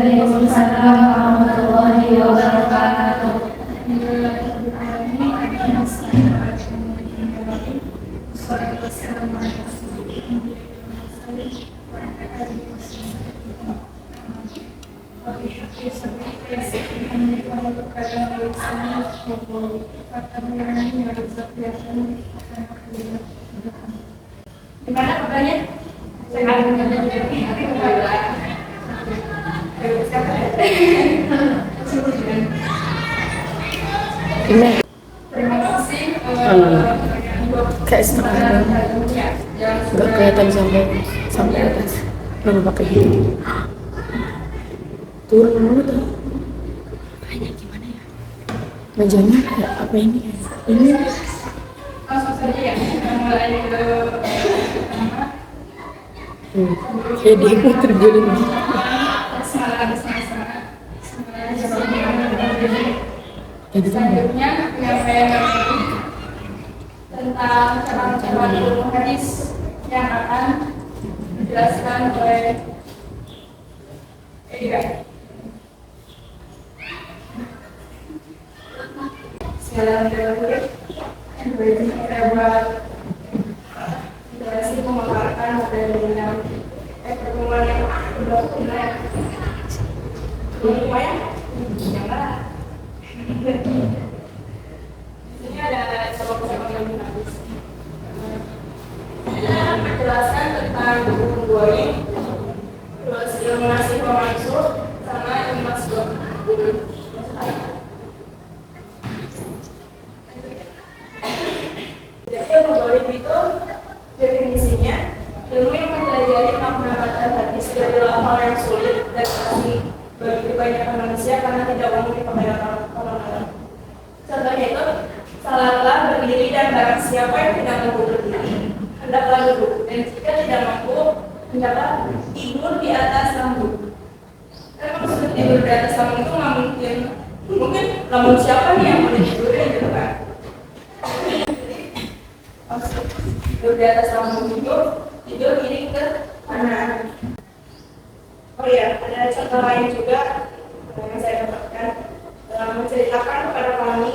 Waalaikumsalam warahmatullahi wabarakatuh. Gimana kabarnya? Sehat. Ini Terima kasih. kayak setengah nggak kelihatan sampai atas. Lalu pakai hidung turun dulu tuh. Kayaknya gimana ya? Mejanya kayak apa ini? Ini Langsung saja ya. Mulai ke kayak dia mau terguling. selanjutnya penyampaian tentang cara-cara ilmu hadis yang akan dijelaskan oleh Ega. Bismillahirrahmanirrahim. Kita buat durasi memaparkan materi yang pertemuan yang kedua lumayan jangan. Ini ada cabang-cabang ilmu hadis. Menjelaskan tentang hukum buaya, terus ilmu nasih wa mansur, sama ilmu masbuk. Jadi ilmu buaya itu definisinya ilmu yang mempelajari makna kata hadis dari lafal yang sulit dan asing bagi kebanyakan manusia karena tidak umum dipakai orang-orang. Contohnya itu, salatlah berdiri dan barang siapa yang tidak mampu berdiri, hendaklah duduk, dan jika tidak mampu, hendaklah tidur di atas lambung. Kan maksud tidur di atas lambung itu nggak mungkin lambung siapa nih yang boleh tidur gitu kan? Maksud tidur di atas lambung itu tidur miring ke kanan. Oh iya, ada contoh lain juga yang saya dapatkan menceritakan kepada kami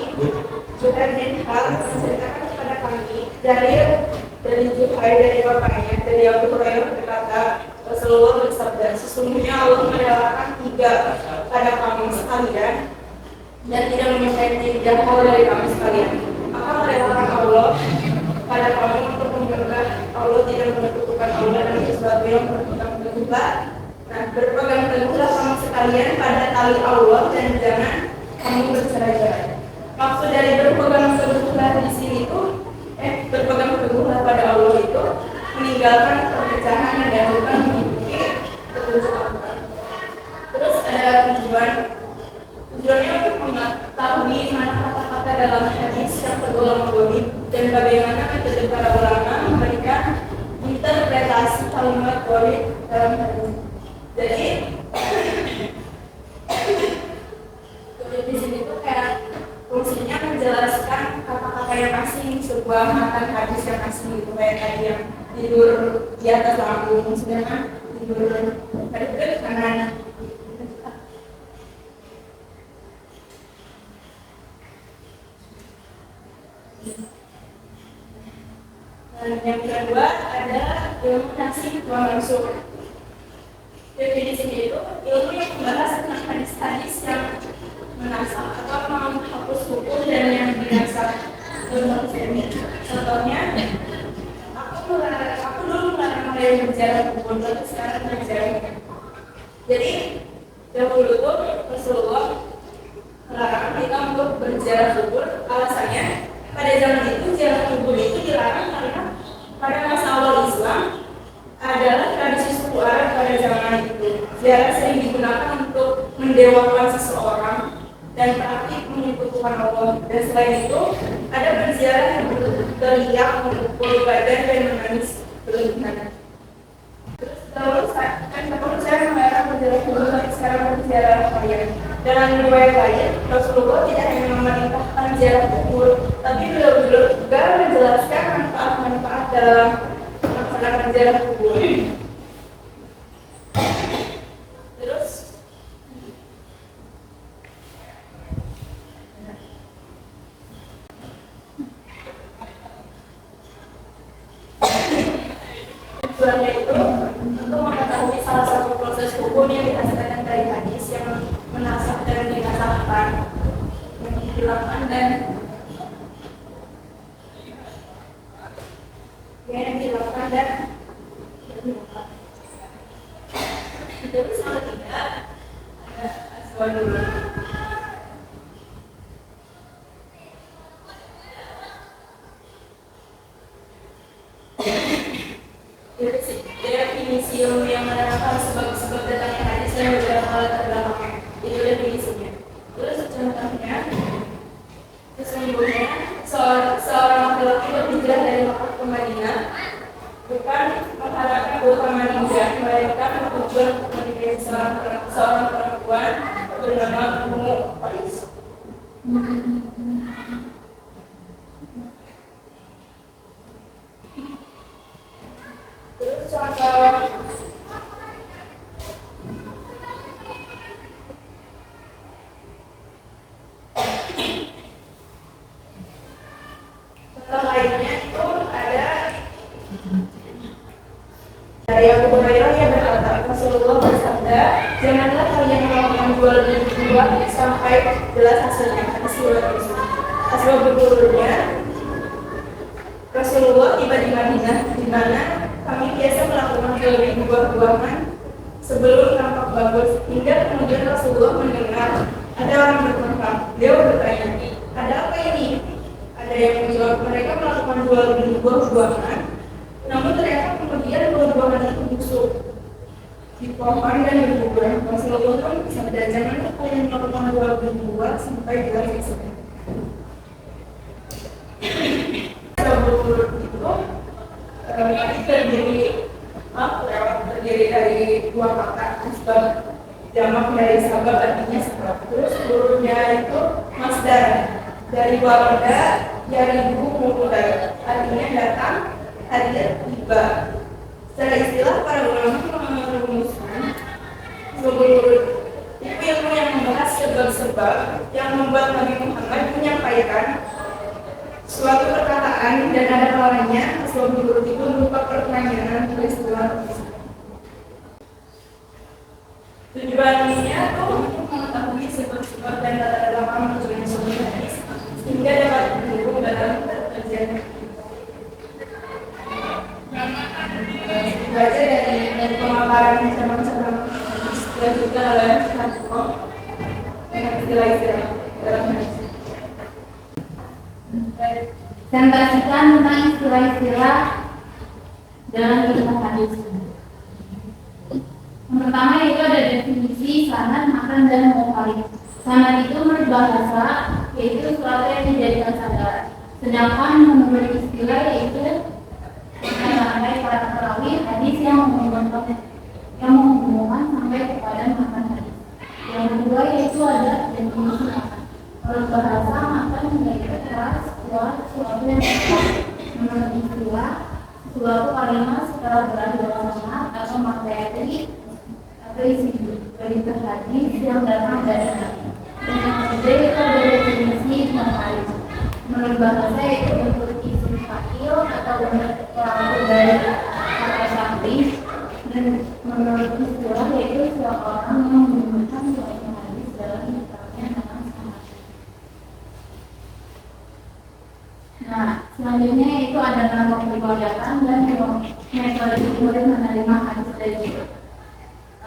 juga hal menceritakan kepada kami dari Zuhair dari bapaknya dari Abu Hurairah berkata Rasulullah bersabda sesungguhnya Allah merelakan 3 pada kamu sekalian dan tidak menyampaikan 3 hal dari kamu sekalian. Apa merelakan Allah pada kamu untuk menjaga Allah tidak menyekutukan Allah dan sesuatu yang berpegang teguhlah. Nah, berpegang teguhlah kamu sekalian pada tali Allah dan jangan kamu bercerai-berai. Maksud dari berpegang teguhlah di sini itu, berpegang teguhlah pada Allah itu meninggalkan perpecahan dan dahulukan mengikuti petunjuk Allah. Terus ada tujuannya untuk mengetahui mana kata-kata dalam hadis yang tergolong dhaif dan bagaimana metode para ulama memberikan interpretasi kalimat dhaif dalam hadis. Jadi di sini tuh kayak fungsinya menjelaskan kata-kata yang asing sebuah matan hadis yang asing gitu kayak tadi yang tidur di atas lambung sedangkan tidur pada kanan. Dan yang kedua adalah ilmu nasih wa mansur. Definisi itu ilmu yang membahas tentang hadis-hadis yang menasah atau menghapus hukum dan yang dinasah. Contohnya, aku dulu melarang mulai berjalan hukum, tapi sekarang berjalan. Jadi dahulu tuh Rasulullah melarang kita untuk berjalan kubur. Alasannya pada zaman itu jalan kubur itu dilarang karena pada masa awal Islam adalah tradisi suku Arab pada zaman itu. Ziarah sering digunakan untuk mendewakan seseorang dan praktik menyekutukan Allah. Dan selain itu, ada berziarah yang berteriak, memukul badan dan menangis berlebihan. Terus dahulu saya melarang berziarah kubur, tapi sekarang berziarah kalian. Dalam riwayat lain, Rasulullah tidak hanya memerintahkan ziarah kubur, tapi beliau juga menjelaskan manfaat-manfaat dalam melaksanakan ziarah kubur. Terus tujuannya itu untuk mengetahui salah satu proses hukum yang dihasilkan dari hadis yang menasah dan dinasahkan, yang dihilangkan dan itu sama tidak ada asal dulu. Definisi yang menerangkan sebab-sebab datangnya hadis dan beberapa hal terbelakang itu definisinya. Terus contohnya, sesungguhnya seorang laki-laki berhijrah dari Makkah ke Madinah bukan mengharapkan keutamaan Madinah, melainkan bertujuan untuk menikahi seorang perempuan bernama Ummu Qais. Terus contoh lainnya itu ada dari Abu Hurairah yang berkata, Rasulullah bersabda, janganlah kalian melakukan jual beli buah sampai jelas hasilnya. Asbab berurutnya Rasulullah tiba di Madinah, di mana kami biasa melakukan jual beli buah-buahan sebelum nampak bagus. Hingga kemudian Rasulullah mendengar ada orang bertengkar. Beliau bertanya, ada apa ini? Ada yang menjawab, mereka melakukan jual beli buah-buahan, namun ternyata kemudian buah-buahan itu busuk di pohon dan berbuah. Rasulullah pun bersabda, janganlah kalian melakukan jual beli buah sampai jelas hasilnya. Sebelum itu terdiri dari dua kata, sebab jamak dari sabab artinya sebab. Terus hurufnya itu masdar dari warada yaribu mudar, artinya datang, hadir, tiba. Secara istilah para ulama merumuskan huruf itu ilmu yang membahas sebab-sebab yang membuat Nabi Muhammad menyampaikan suatu perkataan dan ada kalanya sebab huruf itu berupa pertanyaan peristiwa. Tujuannya itu untuk mengetahui sebab-sebab dan latar belakang munculnya suatu hadis sehingga dapat mendukung dalam terjadi. Baca dari pemaparan macam-macam dan juga oleh Hadis dengan istilah-istilah dalam hadis. Dan bacakan tentang istilah-istilah dalam ilmu hadis. Yang pertama itu ada definisi sanad, makan dan mukhtalif. Sanad itu menurut bahasa yaitu sesuatu yang dijadikan sandaran. Sedangkan menurut istilah yaitu sampai para perawi hadis yang menghubungkan sampai kepada makan hadis. Yang kedua yaitu ada definisi makan. Menurut bahasa makan yaitu keras, kuat, suatu yang tepat. Menurut istilah suatu kalimat setelah berada dalam sanad atau materi atau isi berita hadis yang datang dari Nabi. Yang ketiga itu ada definisi hadis. Menurut bahasa itu bentuk isim fa'il atau bentuk pelaku dari kata syar'i, dan menurut istilah yaitu seorang yang menggunakan suatu hadis dalam kitabnya dalam sanad. Nah, selanjutnya itu ada nama peribadatan dan metode murid menerima hadis dari itu.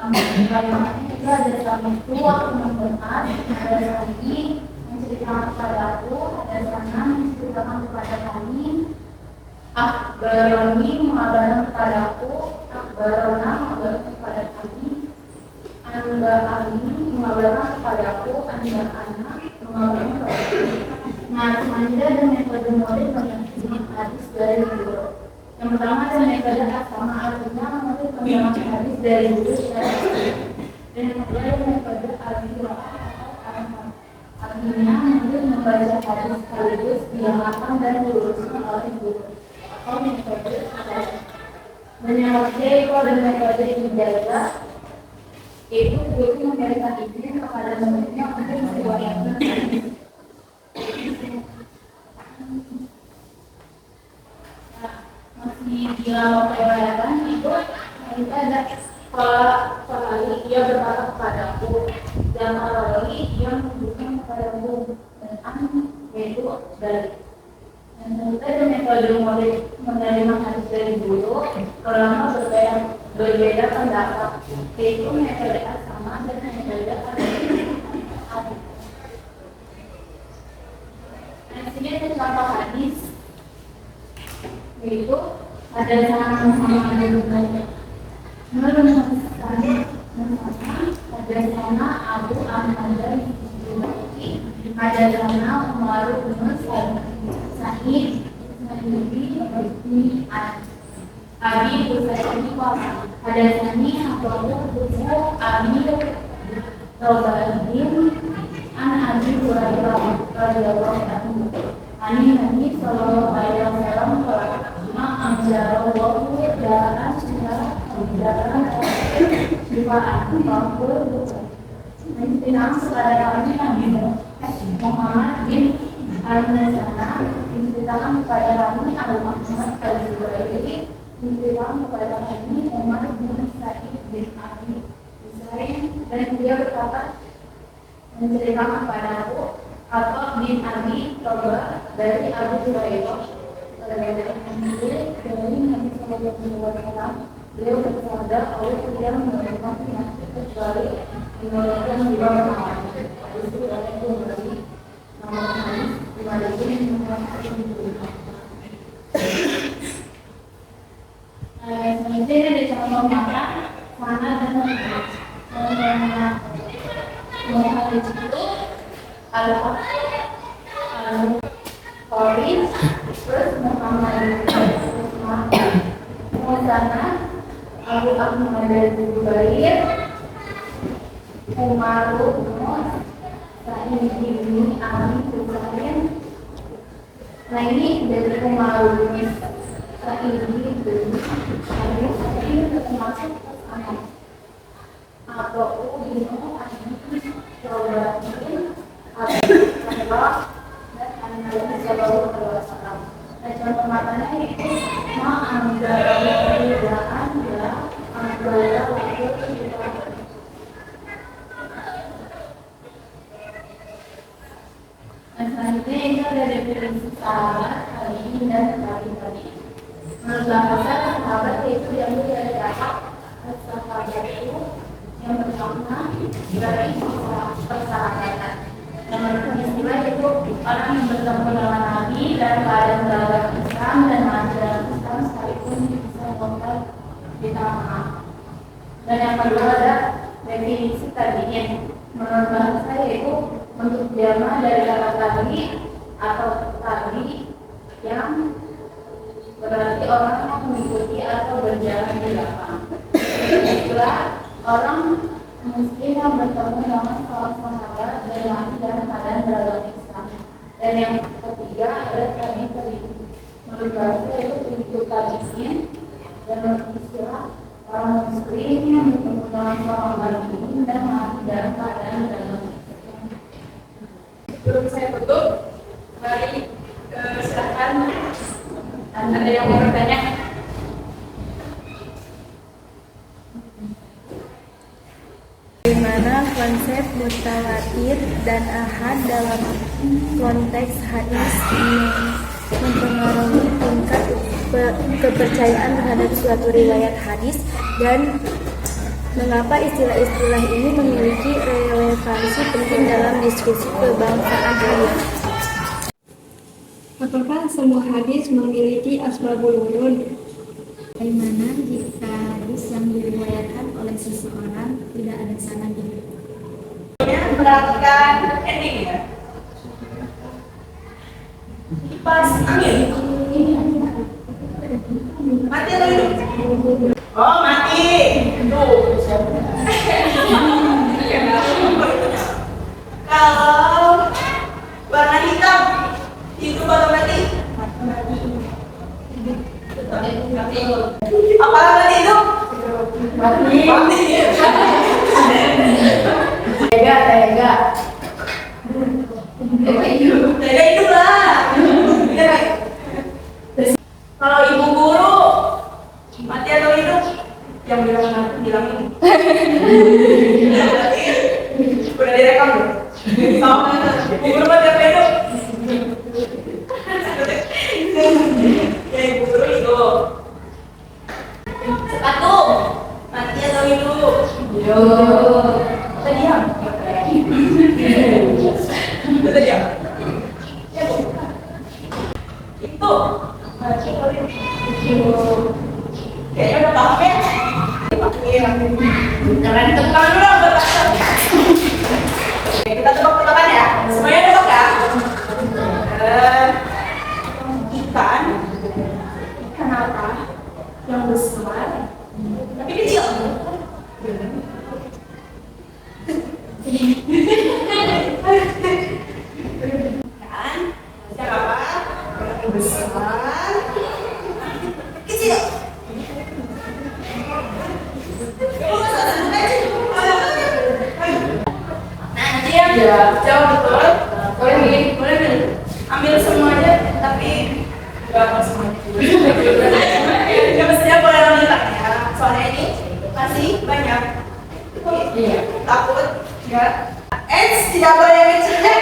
Bagaimana itu ada suatu waktu membenar, ada lagi menceritakan kepada aku, ada sana menceritakan kepada kami, akbaroni mengabarkan kepada aku, akbarona mengabarkan kepada kami, anda kami mengabarkan kepada aku, anda anak mengabarkan kepada kami. Nah, selanjutnya ada metode murid menerima hadis dari guru. Yang pertama ada metode asama, artinya murid menerima hadis dari guru secara langsung. Dan yang kedua ada metode al-qiraah, artinya murid membaca hadis sekaligus diamalkan dan diluruskan oleh guru. Atau metode asama. Dan yang ketiga itu ada metode ijazah, yaitu guru memberikan izin kepada muridnya untuk meriwayatkan hadis. Masih di dalam periwayatan itu selanjutnya ada kali ia berkata kepadaku, dan kali ia menunjukkan kepadaku dan yaitu dari. Dan selanjutnya ada metode menerima hadis dari guru, ulama berbeda pendapat, yaitu metode sama dan metode hadis. Nah, sini ada contoh hadis, yaitu ada sama ada berbeda. Menurut ada sana Abu Ahmad ada sana Umar bin Sa'id bin Abi Husaini ada sani Abu Amir Taubadin an Abi Hurairah radhiyallahu anhu ani Nabi sallallahu alaihi wasallam ma anzalallahu dalan Menjelang kepada kami Nabi Muhammad bin Al-Nasana, menjelang kepada kami Al-Muhammad Al-Zubairi, menjelang kepada kami Umar bin Sa'id bin Abi Husain, dan dia berkata, menjelang kepadaku atau bin Abi Toba dari Abu Hurairah dari Nabi Sallallahu Alaihi Wasallam. Beliau bersabda, Allah tidak menerima penyakit kecuali mengeluarkan jiwa bernama. Itu adalah kembali nama hadis di mana ini mengucapkan. Selanjutnya ada contoh nyata mana dan mana hadis itu al-Qarin terus Muhammad Musana Abu Ahmad Al-Zubair Umar bin Sa'id bin Abi Husain. Nah ini dari Umar bin Sa'id bin Abi Husain termasuk sama atau bin Taubadin Abdullah dan Nabi Sallallahu Alaihi Wasallam. Nah contoh matanya itu ma'amdara perbedaan ya antara waktu kita. Nah selanjutnya ini ada definisi sahabat hari ini dan tadi. Menurut bahasa sahabat itu yang dari sahabat itu yang bermakna dari persahabatan. Yang beristilah itu orang yang bertemu dengan Nabi dan keadaan dalam Islam dan dalam Islam sekalipun bisa bongkar di tengah. Dan yang kedua ada definisi tabi'in. Menurut bahasa yaitu bentuk jama dari kata tabi atau tabi yang berarti orang yang mengikuti atau berjalan di belakang. Itulah orang muslim yang bertemu dengan seorang sahabat dan mati dalam keadaan dalam Islam. Dan yang ketiga adalah tabi'in. Menurut bahasa itu bentuk tabi'in dan menurut istilah orang muslim yang bertemu dengan seorang tabi'in dan mati dalam keadaan dalam Islam. Sebelum saya tutup, mari silakan ada yang mau bertanya. Bagaimana konsep mutawatir dan ahad dalam konteks hadis mempengaruhi tingkat kepercayaan terhadap suatu riwayat hadis, dan mengapa istilah-istilah ini memiliki relevansi penting dalam diskusi kebangsaan hadis? Apakah semua hadis memiliki asbabul wurud? Bagaimana jika hadis yang diriwayatkan oleh seseorang tidak ada sanadnya? Perhatikan ending ya. Pas angin. Mati atau hidup? Oh mati. Tuh. Kalau warna hitam, hidup atau mati? Apakah mati hidup? Mati. Tega. Tega hidup lah. Kalau ibu guru, mati atau hidup? yang bilang aku bilang ini. Udah direkam ya? Sama. Ibu rumah siapa itu? Ya ibu guru itu. Sepatu. Mati atau hidup? Yo. Kita diam. Kita diam. Ya bu. Itu. Kayaknya udah paham ya? Iya. Kalian tebak dulu bertanya. Oke, kita tebak-tebakan ya. Semuanya tebak ya. Ikan. Ikan apa yang besar tapi kecil? Ikan apa yang besar kecil? Jawab betul. Boleh nih. Ambil semuanya, tapi nggak mau semuanya. Ya mestinya boleh ambil ya. Soalnya ini masih banyak. Iya. Takut nggak? Tidak boleh yang kecilnya.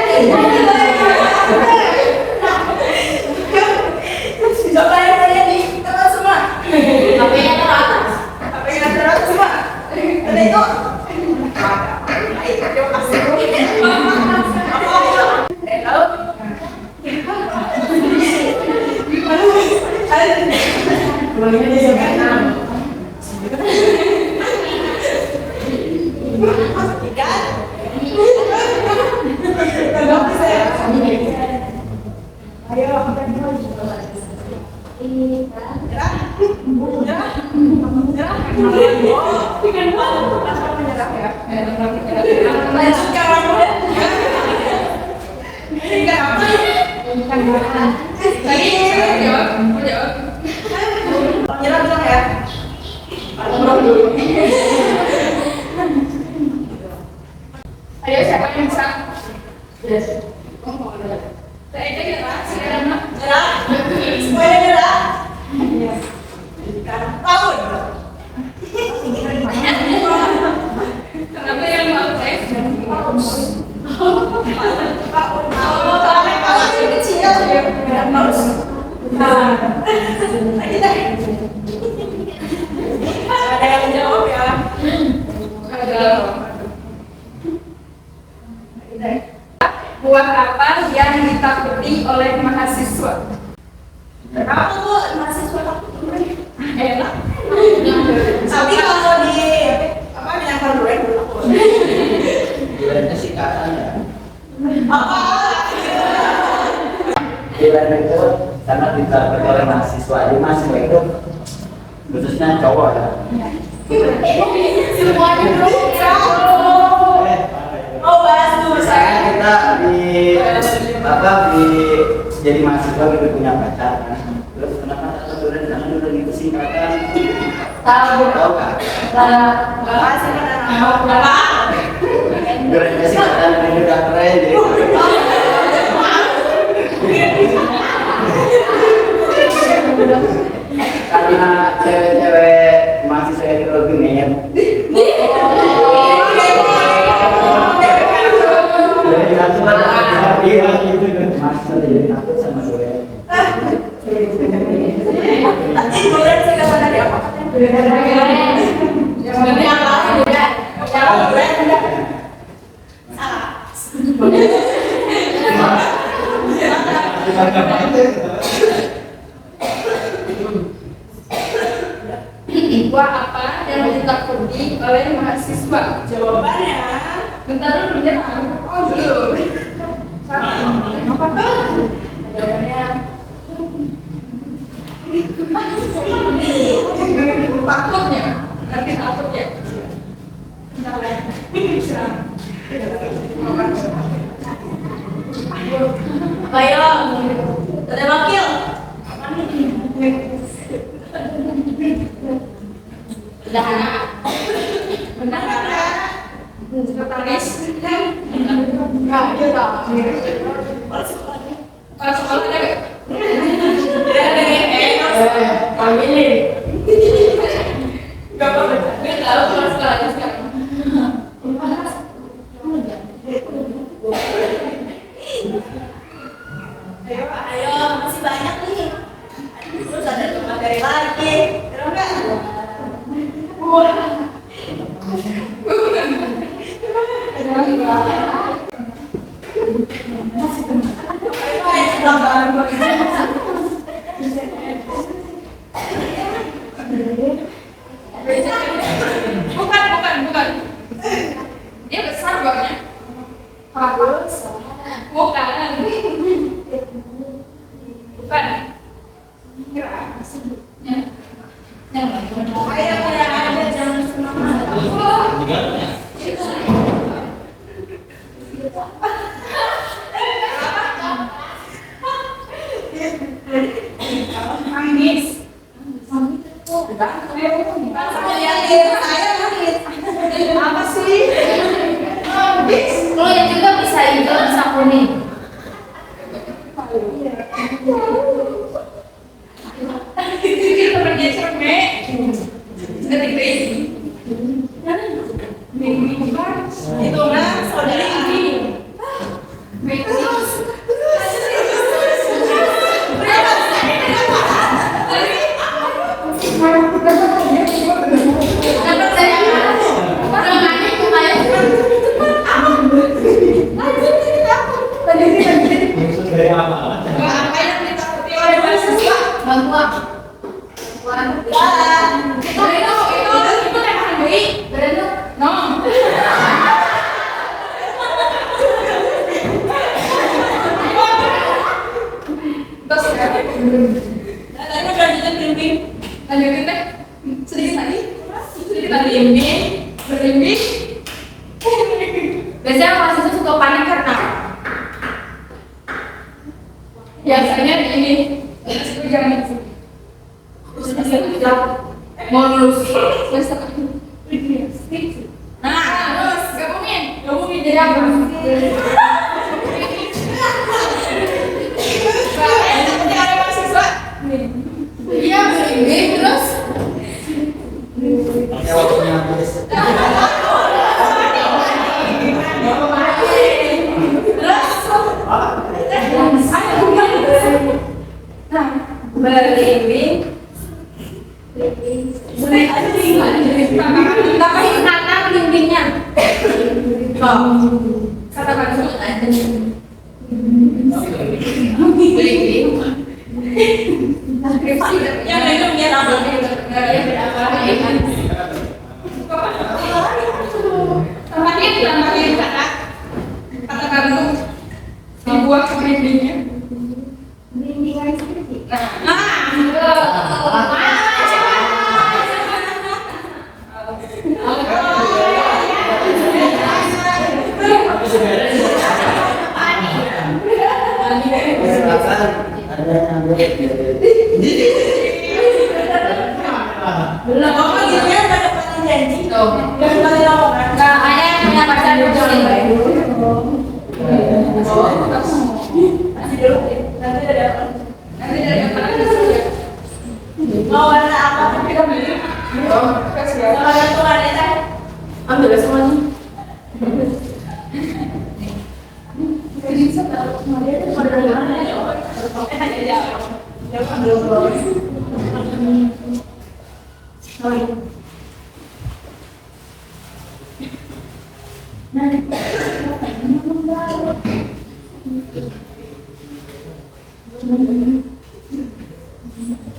Coba yang tadi di tengah semua. HP-nya teratas. HP-nya teratas semua. Ada itu. Terima kasih. Nyerah bilang ya. Ayo siapa yang bisa? Nyerah. Semuanya nyerah. Tahun. Kenapa yang mau tahun kecil. Ada yang jawab ya? Ada. Buah apa yang ditakuti oleh mahasiswa? Apa bu mahasiswa takut? Enak. Tapi kalau di apa dilempar durian takut? Duriannya sikatan ya. Apa? Durian itu karena ditakuti oleh mahasiswa. Jadi mahasiswa itu khususnya cowok ya. Semuanya belum mau bahas dulu saya. Kita jadi mahasiswa gitu punya pacar kan. Terus kenapa durian? Karena durian itu singkatan. Tahu kan? Makasih kenapa? Duriannya singkatan dari udah keren jadi. Karena cewek-cewek mahasiswa itu lebih ngeyer. Jadi langsung iya gitu kan. Mahasiswa jadi takut sama durian. Durian singkatan dari apa? Yang buah apa yang ditakuti oleh mahasiswa? Jawabannya bentar dulu jangan. Oh belum. Jawabannya takutnya. Nanti takutnya. Ayo, ada wakil. Benar kan? Sekretaris. Enggak, dia tahu. Kalau sekolah kita ya, ambilin. Enggak apa-apa. Lalu keluar sekolahnya sekarang. Ayo, masih banyak nih. Terus ada materi lagi. Terus enggak? Bukan. Dia besar banget. Bagus. Bukan. Ayo, ada jangan semangat. Manis. Apa sih? Kalau yang juga bisa hijau, bisa kuning. Kita pergi cermek. Itu mah saudara Abi. Maksud dari apa? Apa yang ditakuti oleh mahasiswa? Bantuan. Itu tempat beli. No. Terus tadi lanjutin bimbing. Lanjutin deh. Sedikit lagi. Berbimbing. Biasanya mahasiswa suka panik karena biasanya ini jangan mau lulus Nah, terus gabungin jadi apa? Seperti ada mahasiswa. iya berbimbing terus Pakai waktunya habis. Berbimbing. tambahin kata bimbingnya katakan dulu bimbing Yang minum biar apa? tambahin kata kamu dibuat ke bimbingnya Aku sebenarnya ada yang Belum apa gitu ya, pada paling janji. tuh Jangan paling lawangan. nah ada yang punya pacar dulu Masih dulu. Nanti ada apa? nanti dari apa Mau warna apa? Kita beli. Kalau ada tuan ya, Teh. ambil semuanya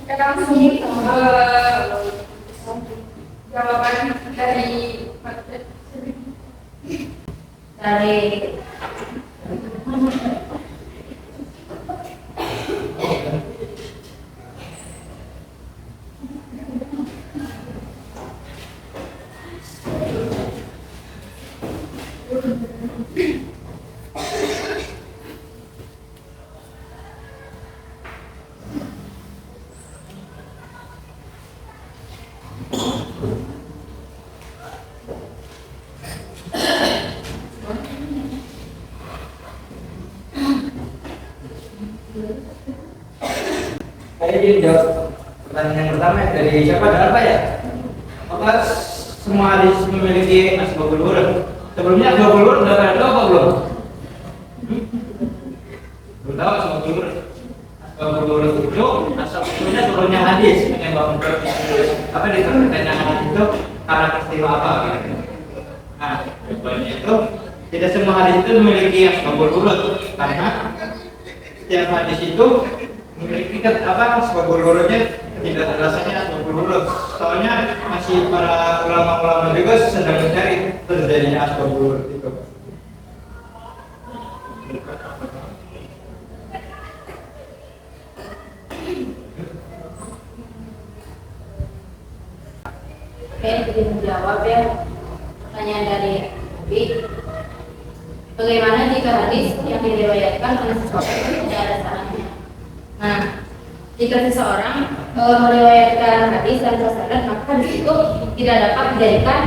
kita langsung jawaban dari Jadi jawab pertanyaan yang pertama dari siapa? Ada apa ya? Apa semua hadis memiliki asbabul wurud. Sebelumnya asbabul wurud udah ada apa belum? Belum tahu asbabul wurud. Asbabul wurud itu asal-usulnya turunnya hadis menyebabkan apa diteruskannya hadis itu karena peristiwa apa gitu. Nah, jawabannya itu tidak semua hadis itu memiliki asbabul wurud karena setiap hadis itu memiliki asbabul wurudnya tidak terlaksanya asbabul wurud. Soalnya masih para ulama-ulama juga sedang mencari terjadinya asbabul wurud itu. Oke, jadi menjawab ya pertanyaan dari Abi. Bagaimana jika hadis yang diriwayatkan oleh seseorang itu tidak ada sanadnya? Nah, jika seseorang meriwayatkan hadis dan sanad, maka hadis itu tidak dapat dijadikan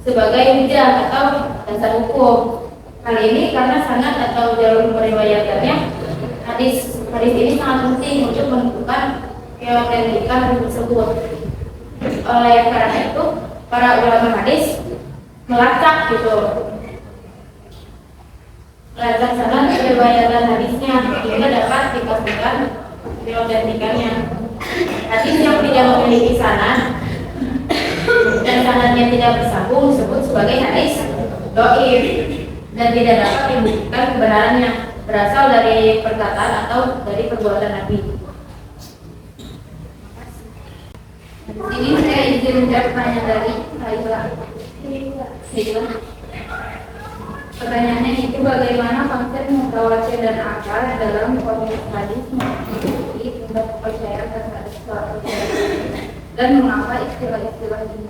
sebagai hujjah atau dasar hukum. Hal ini karena sanad atau jalur meriwayatkannya hadis ini sangat penting untuk menentukan keautentikan hadis tersebut. Oleh karena itu, para ulama hadis melacak melacak sanad riwayatan hadisnya sehingga dapat dipastikan keautentikannya. Hadis yang tidak memiliki sanad dan sanadnya tidak bersambung disebut sebagai hadis dhaif dan tidak dapat dibuktikan kebenarannya berasal dari perkataan atau dari perbuatan Nabi. Ini saya izin menjawab pertanyaan dari Laila. Pertanyaannya itu bagaimana konsep mutawatir dan akal dalam konteks hadis memiliki tingkat kepercayaan terhadap suatu dan mengapa istilah-istilah ini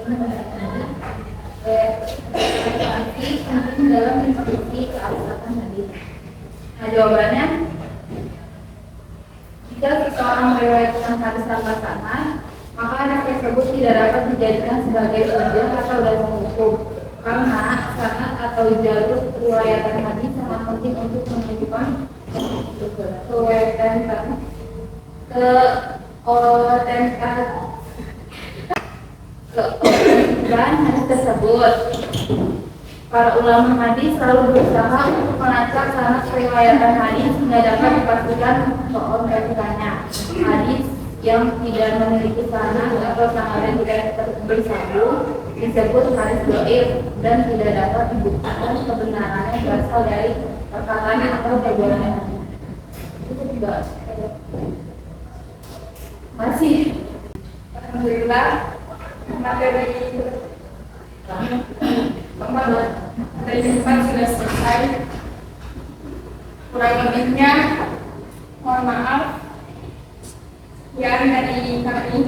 penting dalam institusi keabsahan hadis. Nah, jawabannya, jika seseorang meriwayatkan hadis tanpa sanad, maka hadis tersebut tidak dapat dijadikan sebagai hujjah atau dasar hukum karena sanad atau jalur riwayatan hadis sangat penting untuk menunjukkan keautentikan hadis tersebut. Para ulama hadis selalu berusaha untuk melacak sanad riwayatan hadis hingga dapat dipastikan keautentikannya. Hadis yang tidak memiliki sanad atau sanad yang tidak bersambung disebut hadis dhaif dan tidak dapat dibuktikan kebenarannya berasal dari perkataan atau perbuatan. Itu juga masih. Alhamdulillah materi dari depan sudah selesai. Kurang lebihnya mohon maaf ya dari kami.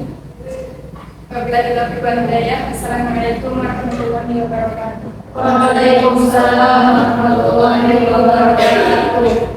Apabila dilakukan hidayah. Assalamualaikum warahmatullahi wabarakatuh. Waalaikumsalam warahmatullahi wabarakatuh.